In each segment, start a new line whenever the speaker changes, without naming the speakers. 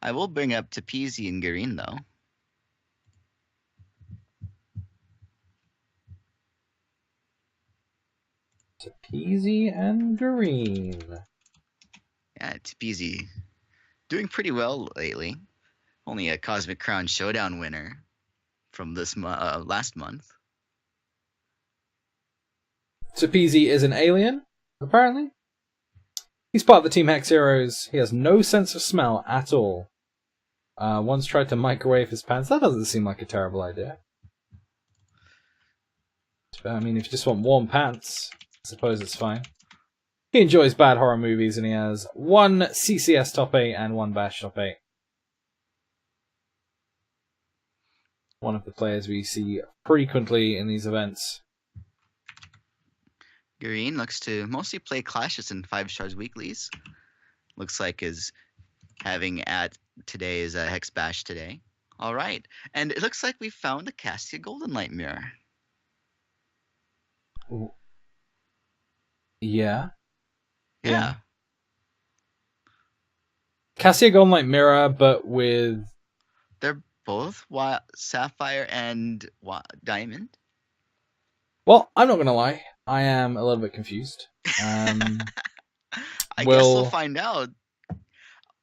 I will bring up Tpeezy and Gareen though.
Tpeezy and Gareen.
Yeah, Tpeezy doing pretty well lately. Only a Cosmic Crown Showdown winner from this last month.
Tpeezy is an alien, apparently. He's part of the Team Hex Heroes. He has no sense of smell at all. Once tried to microwave his pants. That doesn't seem like a terrible idea. I mean, if you just want warm pants, I suppose it's fine. He enjoys bad horror movies, and he has 1 CCS top 8 and 1 Bash top 8. One of the players we see frequently in these events.
Gareen looks to mostly play clashes in 5-stars weeklies. Looks like is having at today is a HEX Bash today. All right, and it looks like we found the Cassia Golden Light mirror.
Ooh. Yeah. Cassia Golden Light mirror, but with...
They're both Sapphire and Diamond.
Well, I'm not going to lie. I am a little bit confused.
I guess we'll find out.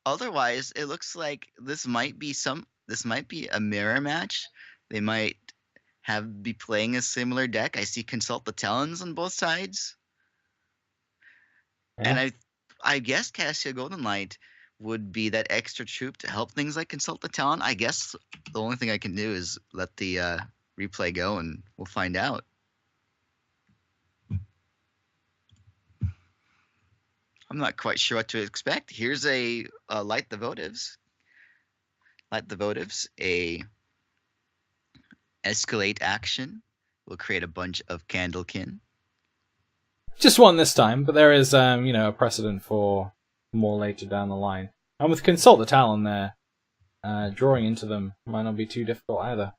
Otherwise, it looks like this might be a mirror match. They might be playing a similar deck. I see Consult the Talons on both sides. Yeah. And I guess Cassia Golden Light would be that extra troop to help things like Consult the Talon. I guess the only thing I can do is let the replay go and we'll find out. I'm not quite sure what to expect. Here's a Light the Votives. Light the Votives, a escalate action. Will create a bunch of Candlekin.
Just one this time, but there is, a precedent for more later down the line. And with Consult the Talon there, drawing into them might not be too difficult either.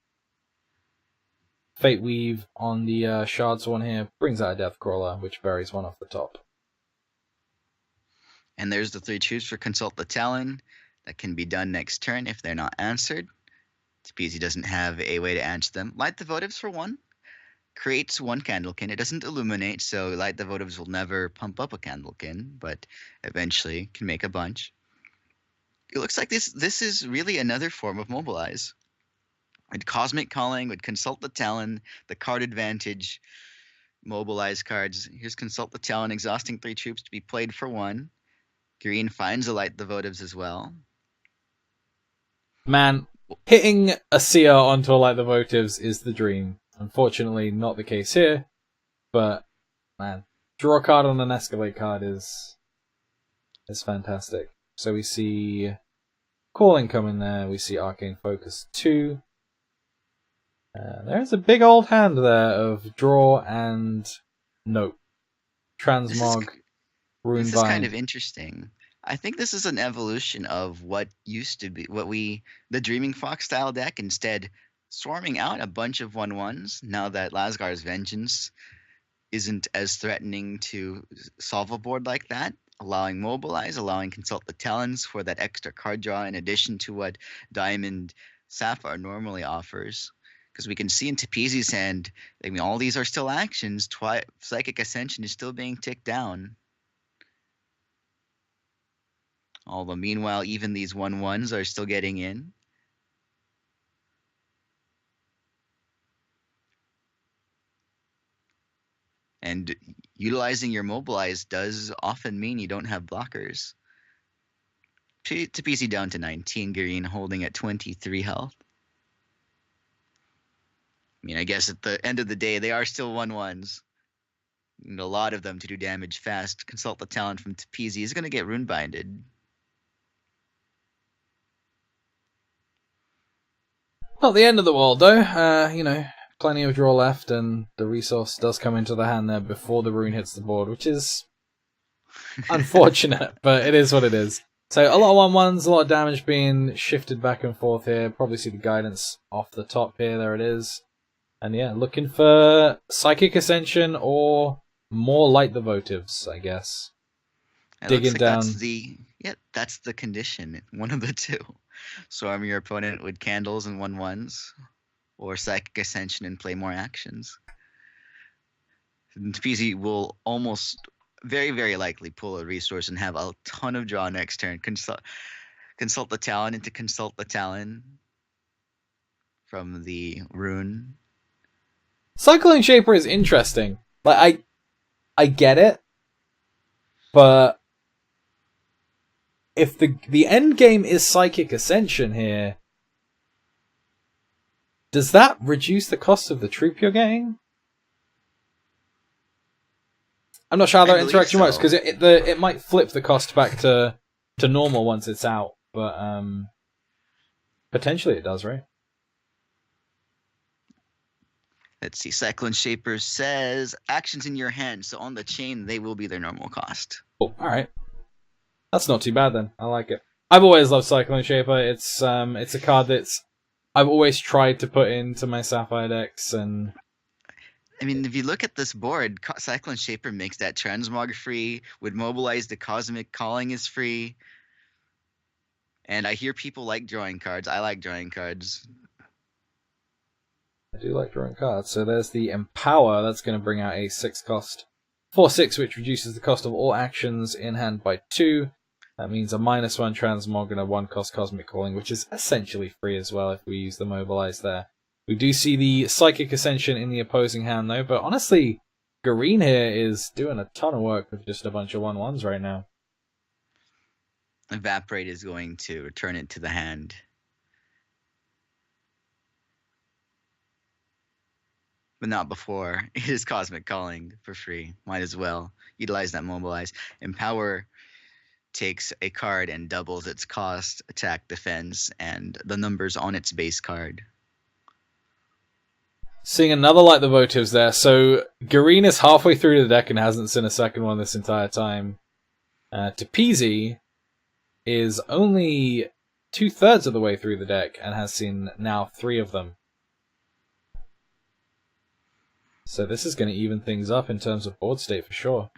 Fate Weave on the Shards one here brings out a Death Crawler, which buries one off the top.
And there's the 3 troops for Consult the Talon. That can be done next turn if they're not answered. Tpeezy doesn't have a way to answer them. Light the Votives for 1. Creates 1 Candlekin. It doesn't illuminate, so Light the Votives will never pump up a Candlekin, but eventually can make a bunch. It looks like this is really another form of Mobilize. With Cosmic Calling, would Consult the Talon, the card advantage, Mobilize cards. Here's Consult the Talon, exhausting 3 troops to be played for 1. Gareen finds a Light the Votives as well.
Man, hitting a Seer onto a Light the Votives is the dream. Unfortunately, not the case here. But, man, draw a card on an Escalate card is fantastic. So we see Calling coming there. We see Arcane Focus 2. There's a big old hand there of draw and nope. Transmog.
This is kind of interesting. I think this is an evolution of what used to be the Dreaming Fox style deck, instead swarming out a bunch of 1/1s now that Lasgar's Vengeance isn't as threatening to solve a board like that, allowing Mobilize, allowing Consult the Talons for that extra card draw in addition to what Diamond Sapphire normally offers. Because we can see in Tpeezy's hand, I mean, all these are still actions. Psychic Ascension is still being ticked down. Although, meanwhile, even these 1/1s are still getting in. And utilizing your Mobilize does often mean you don't have blockers. Tpeezy down to 19, Gareen holding at 23 health. I mean, I guess at the end of the day, they are still 1/1s. And a lot of them to do damage fast. Consult the Talon from Tpeezy is going to get rune-binded.
Not the end of the world, though. Plenty of draw left, and the resource does come into the hand there before the rune hits the board, which is unfortunate, but it is what it is. So a lot of 1/1s, a lot of damage being shifted back and forth here. Probably see the guidance off the top here. There it is. And yeah, looking for Psychic Ascension or more Light the Votives, I guess.
It
Digging
looks like
down.
that's the condition. One of the two. Swarm your opponent with candles and 1/1s, or Psychic Ascension and play more actions. Tpeezy will almost very, very likely pull a resource and have a ton of draw next turn. Consult the Talon into Consult the Talon from the rune.
Cyclone Shaper is interesting. Like I get it, but if the end game is Psychic Ascension here, does that reduce the cost of the troop you're getting? I'm not sure how that interaction works, because it might flip the cost back to normal once it's out, but potentially it does, right?
Let's see. Cyclone Shaper says actions in your hand, so on the chain they will be their normal cost.
Oh, all right. That's not too bad then. I like it. I've always loved Cyclone Shaper. It's a card that's I've always tried to put into my Sapphire decks, and
I mean, if you look at this board, Cyclone Shaper makes that Transmog free. Would mobilize the Cosmic Calling is free. And I hear people like drawing cards. I like drawing cards.
I do like drawing cards. So there's the Empower. That's going to bring out a 6-cost 4/6, which reduces the cost of all actions in hand by 2. That means a -1 Transmog and a 1-cost Cosmic Calling, which is essentially free as well if we use the Mobilize there. We do see the Psychic Ascension in the opposing hand though, but honestly, Gareen here is doing a ton of work with just a bunch of 1/1s right now.
Evaporate is going to return it to the hand. But not before. It is Cosmic Calling for free. Might as well utilize that Mobilize. Empower takes a card and doubles its cost, attack, defense, and the numbers on its base card.
Seeing another Light the Votives there. So Gareen is halfway through the deck and hasn't seen a second one this entire time. Tpeezy is only 2/3 of the way through the deck and has seen now 3 of them. So this is going to even things up in terms of board state for sure.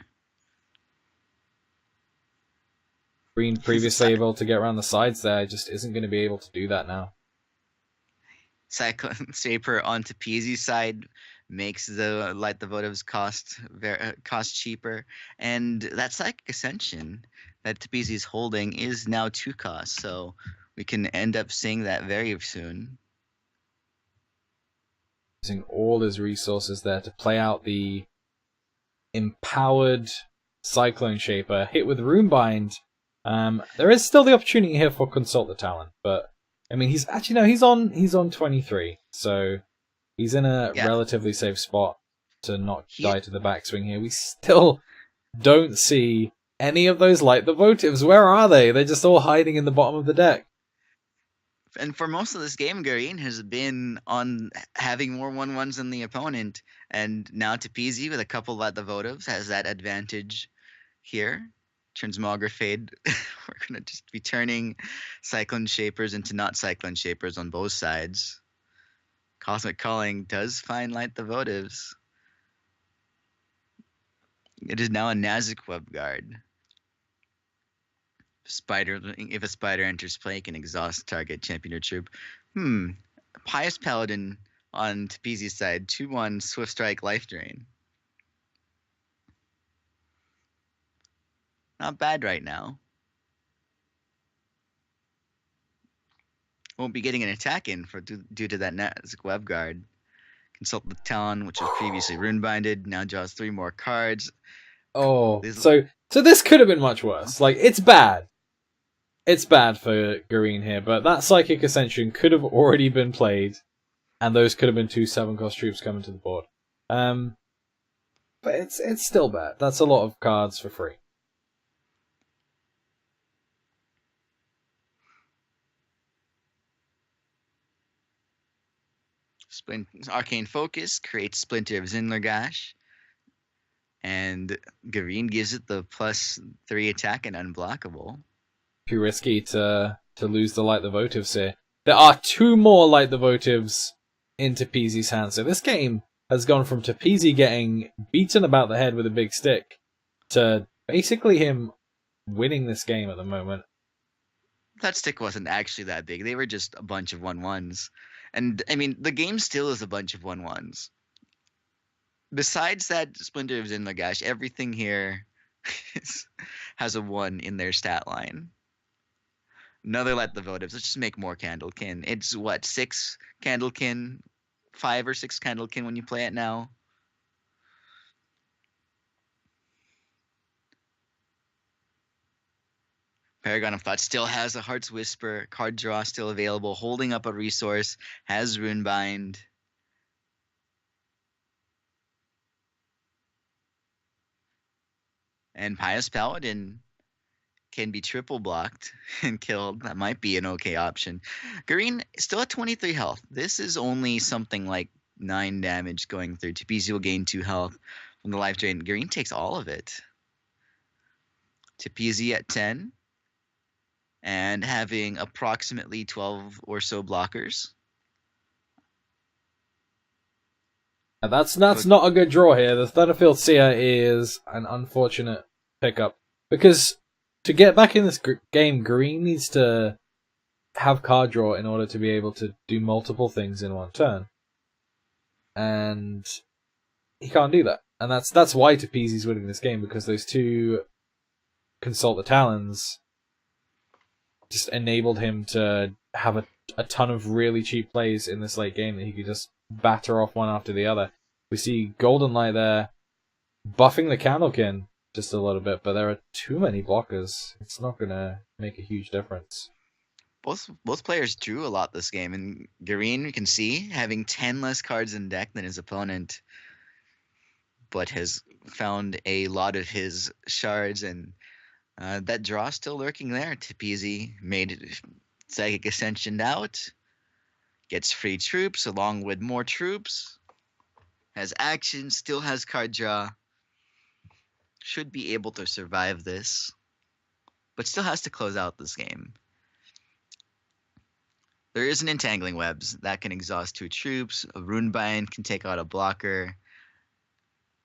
Green previously able to get around the sides there, just isn't going to be able to do that now.
Cyclone Shaper on Tpeezy's side makes the Light the Votives cost cheaper, and that Psychic Ascension that Tpeezy's holding is now 2 costs, so we can end up seeing that very soon.
Using all his resources there to play out the empowered Cyclone Shaper, hit with Runebind. There is still the opportunity here for Consult the Talon, but I mean, he's on 23, so he's in a relatively safe spot to not die to the backswing here. We still don't see any of those Light the Votives. Where are they? They're just all hiding in the bottom of the deck.
And for most of this game, Gareen has been on having more 1/1s than the opponent, and now Tpeezy with a couple Light the Votives has that advantage here. Transmogrifade. We're going to just be turning Cyclone Shapers into not Cyclone Shapers on both sides. Cosmic Calling does find Light the Votives. It is now a Nazik Web Guard. If a spider enters play, it can exhaust target champion or troop. Pious Paladin on Tpeezy's side. 2/1 Swift Strike Life Drain. Not bad right now. Won't be getting an attack in due to that Nazik Web Guard. Consult the Talon, which was previously runebinded, now draws 3 more cards.
Oh, so this could have been much worse. Like, it's bad. It's bad for Gareen here, but that Psychic Ascension could have already been played, and those could have been 2 7-cost troops coming to the board. But it's still bad. That's a lot of cards for free.
Arcane Focus creates Splinter of Zinlergash, and Gareen gives it the +3 attack and unblockable.
Too risky to lose the Light the Votives here. There are 2 more Light the Votives in Tpeezy's hand, so this game has gone from Tpeezy getting beaten about the head with a big stick to basically him winning this game at the moment.
That stick wasn't actually that big. They were just a bunch of 1/1s. And I mean, the game still is a bunch of 1/1s. Besides that Splinter of Zinlagash, everything here has a 1 in their stat line. Another Light the Votives. Let's just make more Candlekin. It's what, 6 Candlekin? 5 or 6 Candlekin when you play it now? Paragon of Thought still has a Heart's Whisper. Card draw still available. Holding up a resource. Has Runebind. And Pious Paladin can be triple blocked and killed. That might be an okay option. Gareen still at 23 health. This is only something like 9 damage going through. Tpeezy will gain 2 health from the life drain. Gareen takes all of it. Tpeezy at 10 and having approximately 12 or so blockers.
That's not a good draw here. The Thunderfield Seer is an unfortunate pickup because to get back in this game, Gareen needs to have card draw in order to be able to do multiple things in one turn, and he can't do that. And that's why Tpeezy's winning this game, because those 2 Consult the Talons just enabled him to have a ton of really cheap plays in this late game that he could just batter off one after the other. We see Golden Light there buffing the Candlekin just a little bit, but there are too many blockers. It's not going to make a huge difference.
Both players drew a lot this game, and Gareen, you can see, having 10 less cards in deck than his opponent, but has found a lot of his shards, and that draw still lurking there. Tpeezy made Psychic Ascension out, gets free troops along with more troops, has action, still has card draw, should be able to survive this, but still has to close out this game. There is an Entangling Webs that can exhaust 2 troops. A Runebind can take out a blocker.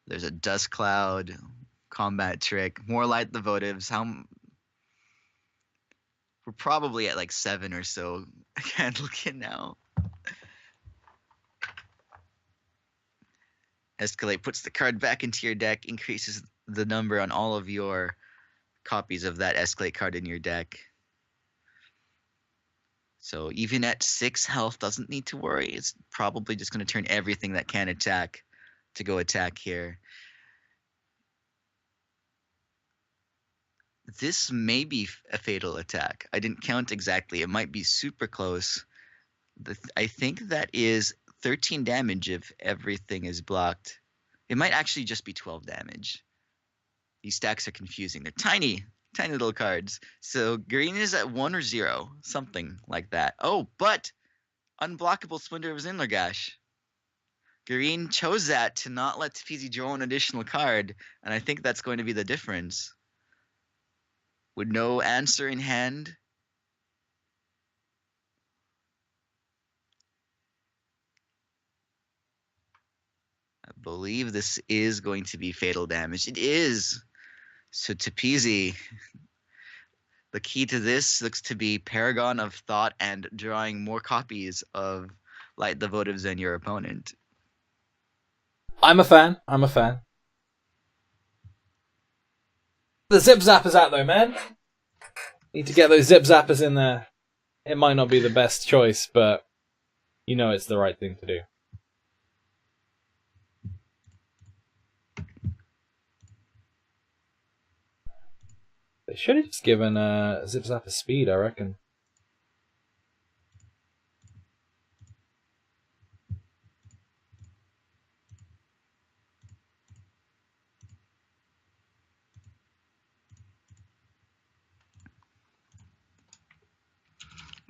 There's a Dust Cloud, Combat Trick, more Light the Votives. We're probably at like 7 or so Candlekin now. Escalate puts the card back into your deck, increases the number on all of your copies of that Escalate card in your deck. So even at 6 health, doesn't need to worry. It's probably just going to turn everything that can attack to go attack here. This may be a fatal attack. I didn't count exactly. It might be super close. I think that is 13 damage if everything is blocked. It might actually just be 12 damage. These stacks are confusing. They're tiny little cards. So Gareen is at 1 or 0, something like that. Oh, but unblockable Splinter of Zinlagash. Gareen chose that to not let Tpeezy draw an additional card, and I think that's going to be the difference. With no answer in hand, I believe this is going to be fatal damage. It is. So Tpeezy, the key to this looks to be Paragon of Thought and drawing more copies of Light the Votives than your opponent.
I'm a fan. The Zip Zapper's out though, man. Need to get those Zip Zappers in there. It might not be the best choice, but you know it's the right thing to do. They should have just given Zip Zapper speed, I reckon.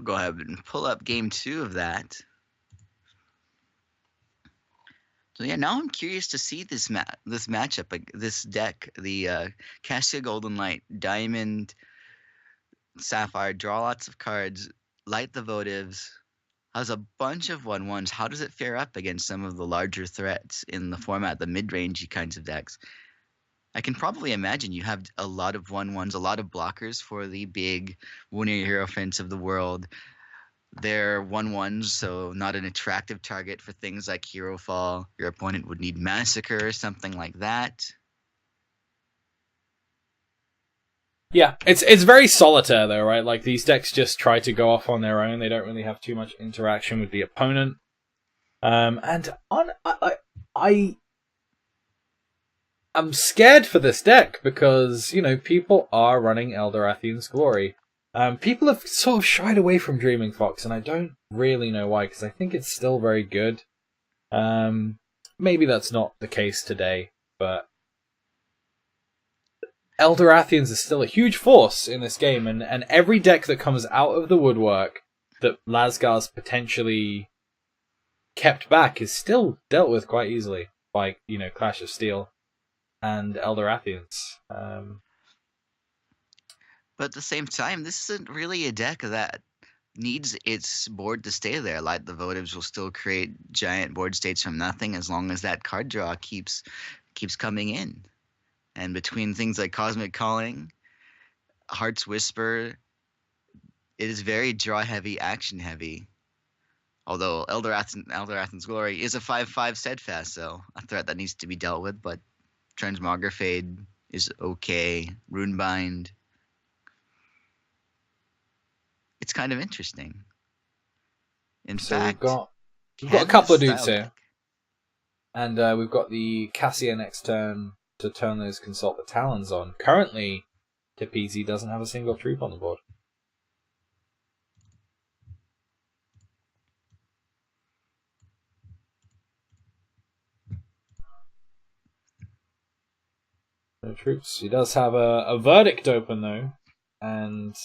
Go ahead and pull up game 2 of that. So yeah, now I'm curious to see this matchup, like this deck, the Cassia Golden Light, Diamond, Sapphire, draw lots of cards, Light the Votives, has a bunch of 1/1s. How does it fare up against some of the larger threats in the format, the mid-rangey kinds of decks? I can probably imagine you have a lot of 1/1s, a lot of blockers for the big Wunia Hierophants of the world. They're 1/1s, so not an attractive target for things like Hero Fall. Your opponent would need Massacre or something like that.
Yeah, it's very solitaire though, right? Like these decks just try to go off on their own. They don't really have too much interaction with the opponent. And I'm scared for this deck because people are running Eldorathian's Glory. People have sort of shied away from Dreaming Fox, and I don't really know why, because I think it's still very good. Maybe that's not the case today, but Eldorathians is still a huge force in this game, and every deck that comes out of the woodwork that Lasgar's potentially kept back is still dealt with quite easily by, Clash of Steel and Eldorathians.
But at the same time, this isn't really a deck that needs its board to stay there. Like the Votives will still create giant board states from nothing as long as that card draw keeps coming in. And between things like Cosmic Calling, Heart's Whisper, it is very draw heavy, action heavy. Although Eldorathan's Glory is a 5/5 steadfast, so a threat that needs to be dealt with, but Transmogrifade is okay. Runebind. It's kind of interesting. In fact,
we've got a couple of dudes here. And we've got the Cassia next turn to turn those Consult the Talons on. Currently, Tpeezy doesn't have a single troop on the board. No troops. He does have a Verdict open, though. And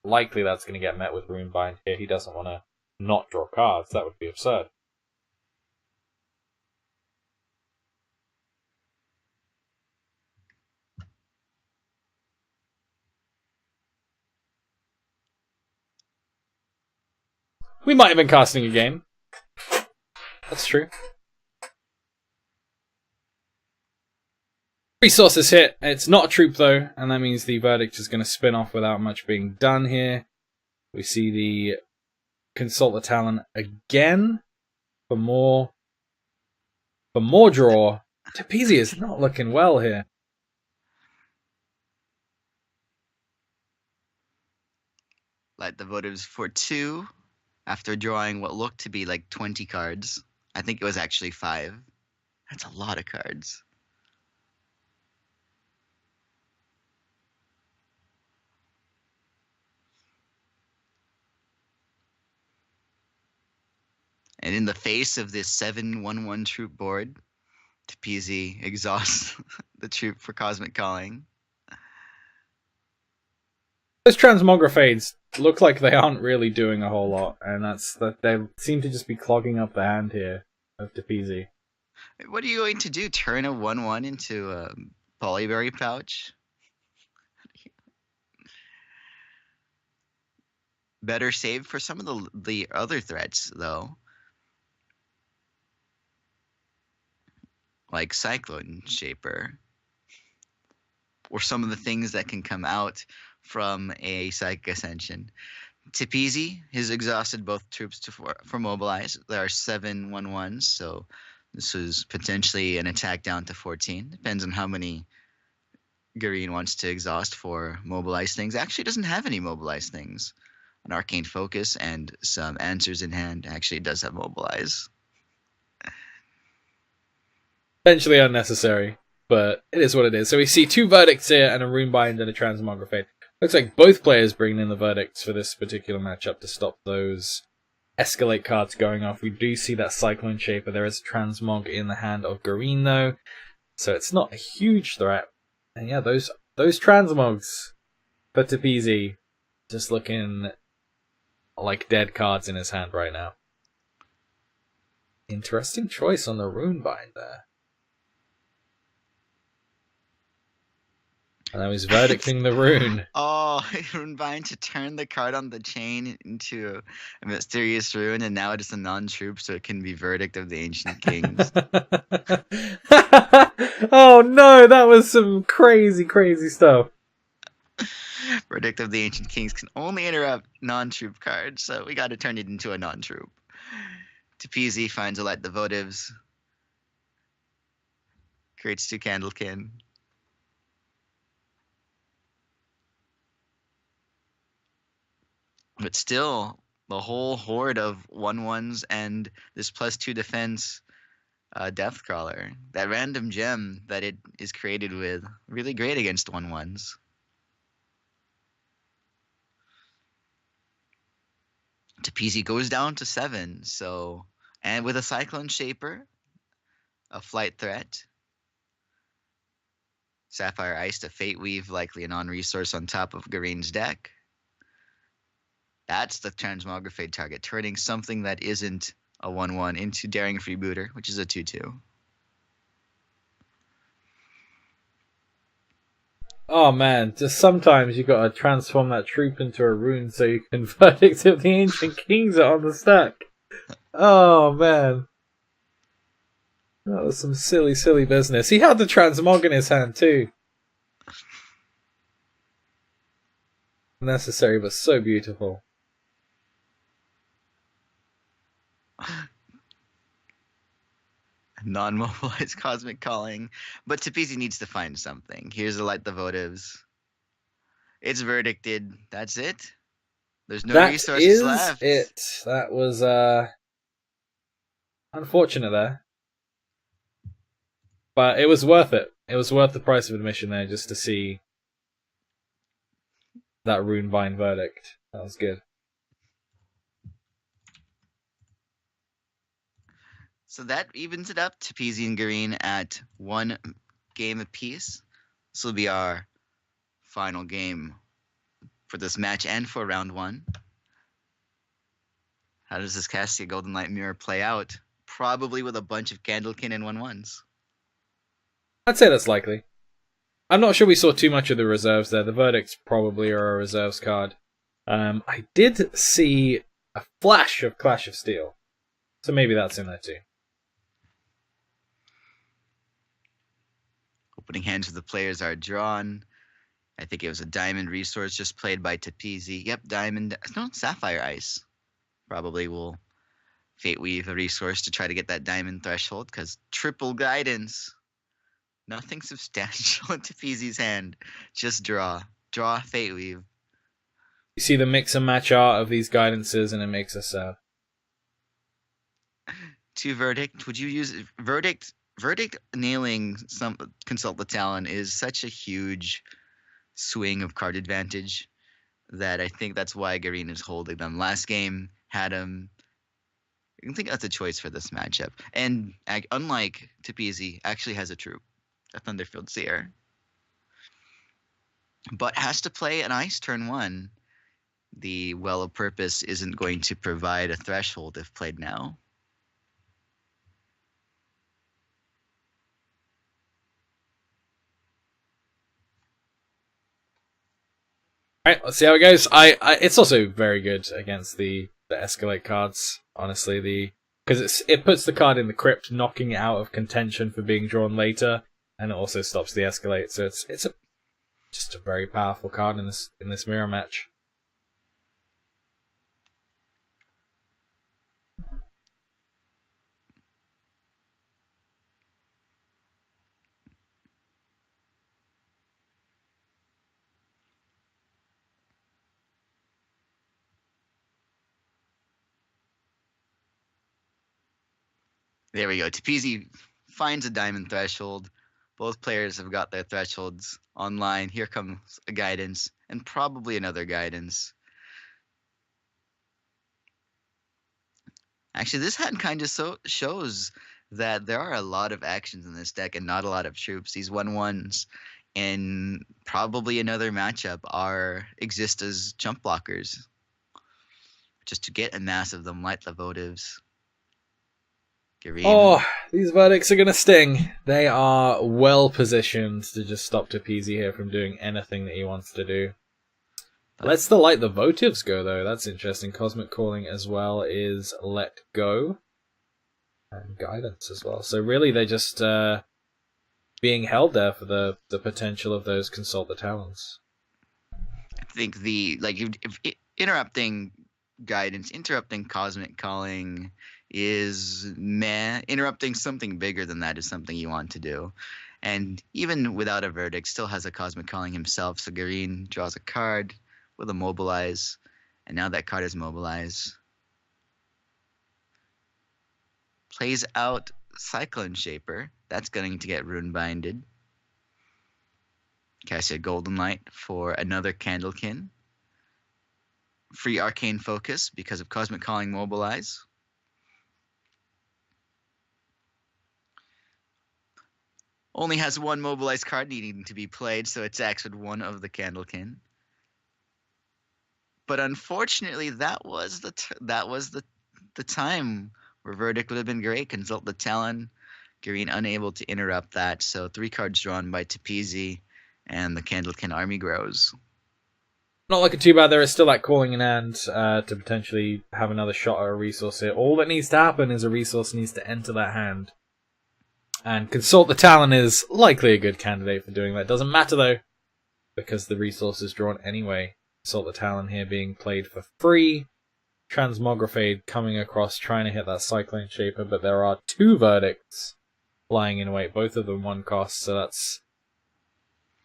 likely that's going to get met with Runebind here. He doesn't want to not draw cards. That would be absurd. We might have been casting again. That's true. Resources hit. It's not a troop though, and that means the Verdict is going to spin off without much being done here. We see the Consult the Talon again for more draw. Tpeezy is not looking well here.
Light the Votives for 2 after drawing what looked to be like 20 cards. I think it was actually 5. That's a lot of cards. And in the face of this 7/1/1 troop board, Tpeezy exhausts the troop for Cosmic Calling.
Those Transmogrifades look like they aren't really doing a whole lot, and that's that they seem to just be clogging up the hand here of Tpeezy.
What are you going to do? Turn a 1/1 into a Polyberry Pouch? Better save for some of the other threats, though. Like Cyclone Shaper. Or some of the things that can come out from a Psychic Ascension. Tpeezy has exhausted both troops for Mobilize. There are 7/1/1s, so this was potentially an attack down to 14. Depends on how many Gareen wants to exhaust for Mobilize things. Actually doesn't have any Mobilize things. An Arcane Focus and some Answers in hand. Actually does have Mobilize.
Potentially unnecessary, but it is what it is. So we see 2 Verdicts here and a Runebind and a Transmogrifade. Looks like both players bring in the Verdicts for this particular matchup to stop those Escalate cards going off. We do see that Cyclone Shaper. There is a Transmog in the hand of Gareen, though, so it's not a huge threat. And yeah, those Transmogs for Tpeezy just looking like dead cards in his hand right now. Interesting choice on the Runebind there. And now he's verdicting the rune.
Oh, Runebine to turn the card on the chain into a mysterious rune, and now it is a non-troop, so it can be Verdict of the Ancient Kings.
Oh no, that was some crazy, crazy stuff.
Verdict of the Ancient Kings can only interrupt non-troop cards, so we got to turn it into a non-troop. Tpeezy finds a light the votives, creates 2 Candlekin. But still, the whole horde of 1/1s and this +2 defense Deathcrawler, that random gem that it is created with, really great against 1/1s. Tpeezy goes down to 7, so, and with a Cyclone Shaper, a flight threat, Sapphire Ice to Fate Weave, likely a non-resource on top of Gareen's deck. That's the Transmogrifade target, turning something that isn't a 1/1 into Daring Freebooter, which is a 2/2.
Oh man, just sometimes you gotta transform that troop into a rune so you can Verdict of the Ancient Kings it on the stack. Oh man. That was some silly, silly business. He had the transmog in his hand too. Necessary, but so beautiful.
Non-mobilized Cosmic Calling, but Tpeezy needs to find something. Here's a Light the Votives. It's verdicted. That's it. There's no
That
resources
is
left.
it. That was unfortunate there. But it was worth it. It was worth the price of admission there just to see that Runevine verdict. That was good.
So that evens it up to Tpeezy and Gareen at 1 game apiece. This will be our final game for this match and for round 1. How does this Cassia Golden Light Mirror play out? Probably with a bunch of Candlekin and 1/1s.
I'd say that's likely. I'm not sure we saw too much of the reserves there. The verdicts probably are a reserves card. I did see a flash of Clash of Steel. So maybe that's in there too.
Opening hands of the players are drawn. I think it was a Diamond resource just played by Tpeezy. Yep, Diamond. No, Sapphire Ice. Probably will Fate Weave a resource to try to get that Diamond threshold, because triple guidance. Nothing substantial in Tpeezy's hand. Just draw. Draw, Fate Weave.
You see the mix and match art of these guidances and it makes us sad.
2 Verdict. Would you use Verdict? Verdict nailing some Consult the Talon is such a huge swing of card advantage that I think that's why Gareen is holding them. Last game had him. I think that's a choice for this matchup. And unlike Tpeezy, actually has a troop, a Thunderfield Seer. But has to play an Ice turn 1. The Well of Purpose isn't going to provide a threshold if played now.
Alright, let's see how it goes. It's also very good against the escalate cards, honestly, because it puts the card in the crypt, knocking it out of contention for being drawn later, and it also stops the escalate, so it's just a very powerful card in this mirror match.
There we go. Tpeezy finds a Diamond threshold. Both players have got their thresholds online. Here comes a guidance and probably another guidance. Actually, this hand kind of shows that there are a lot of actions in this deck and not a lot of troops. These 1/1s in probably another matchup exist as jump blockers. Just to get a mass of them, light the votives. Gareen.
Oh, these verdicts are going to sting. They are well positioned to just stop Tpeezy here from doing anything that he wants to do. Let's light the votives go, though. That's interesting. Cosmic Calling as well is let go. And guidance as well. So really they're just being held there for the potential of those consult the talents.
I think if interrupting guidance, interrupting cosmic calling is meh. Interrupting something bigger than that is something you want to do. And even without a verdict, still has a cosmic calling himself. So Gareen draws a card with a mobilize, and now that card is mobilized. Plays out Cyclone Shaper. That's going to get rune binded. Cast a Golden Light for another Candlekin. Free Arcane Focus because of Cosmic Calling Mobilize. Only has one mobilized card needing to be played, so attacks with one of the Candlekin. But unfortunately, that was the time where verdict would have been great. Consult the Talon. Gareen unable to interrupt that, so 3 cards drawn by Tpeezy, and the Candlekin army grows.
Not looking too bad. There is still that calling in hand to potentially have another shot at a resource here. All that needs to happen is a resource needs to enter that hand. And Consult the Talon is likely a good candidate for doing that. Doesn't matter though, because the resource is drawn anyway. Consult the Talon here being played for free. Transmogrifade coming across trying to hit that Cyclone Shaper, but there are 2 verdicts lying in wait, both of them 1 cost, so that's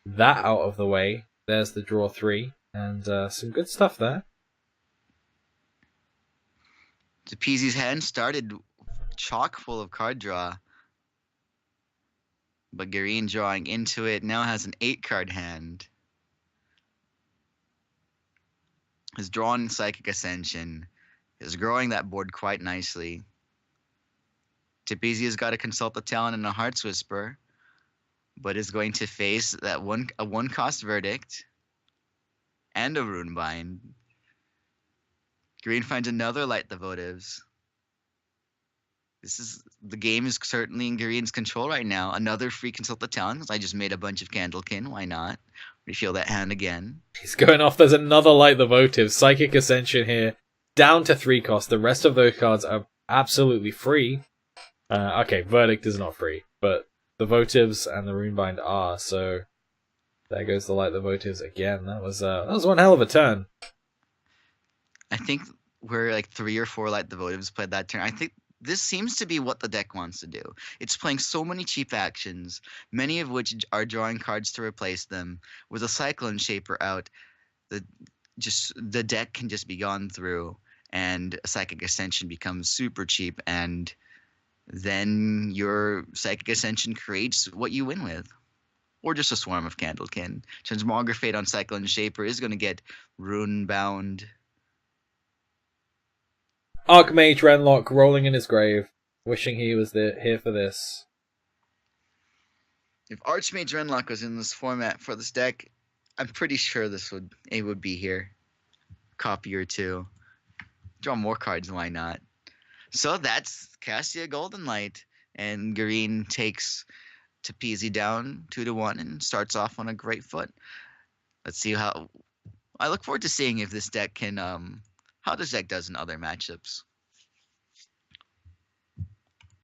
that out of the way. There's the draw 3. And some good stuff there.
Tpeezy's hand started chock full of card draw. But Gareen drawing into it now has an 8-card hand. Has drawn Psychic Ascension. Is growing that board quite nicely. Tpeezy has got to consult the Talon and a Heart's Whisper. But is going to face that a 1-cost verdict. And a rune bind. Gareen finds another Light the Votives. The game is certainly in Gareen's control right now. Another free Consult the Talon. I just made a bunch of Candlekin. Why not? Refill that hand again.
He's going off. There's another Light the Votives. Psychic Ascension here. Down to 3 cost. The rest of those cards are absolutely free. Okay, Verdict is not free. But the Votives and the Runebind are. So there goes the Light the Votives again. That was one hell of a turn.
I think where like 3 or 4 Light the Votives played that turn. I think this seems to be what the deck wants to do. It's playing so many cheap actions, many of which are drawing cards to replace them. With a Cyclone Shaper out, the deck can just be gone through, and a Psychic Ascension becomes super cheap, and then your Psychic Ascension creates what you win with. Or just a swarm of Candlekin. Transmogrifade on Cyclone Shaper is going to get rune bound.
Archmage Renlock rolling in his grave, wishing he was here for this.
If Archmage Renlock was in this format for this deck, I'm pretty sure it would be here. Copy or 2. Draw more cards, why not? So that's Cassia Golden Light, and Gareen takes Tpeezy down 2-1 and starts off on a great foot. Let's see how. I look forward to seeing if this deck can how this deck does in other matchups.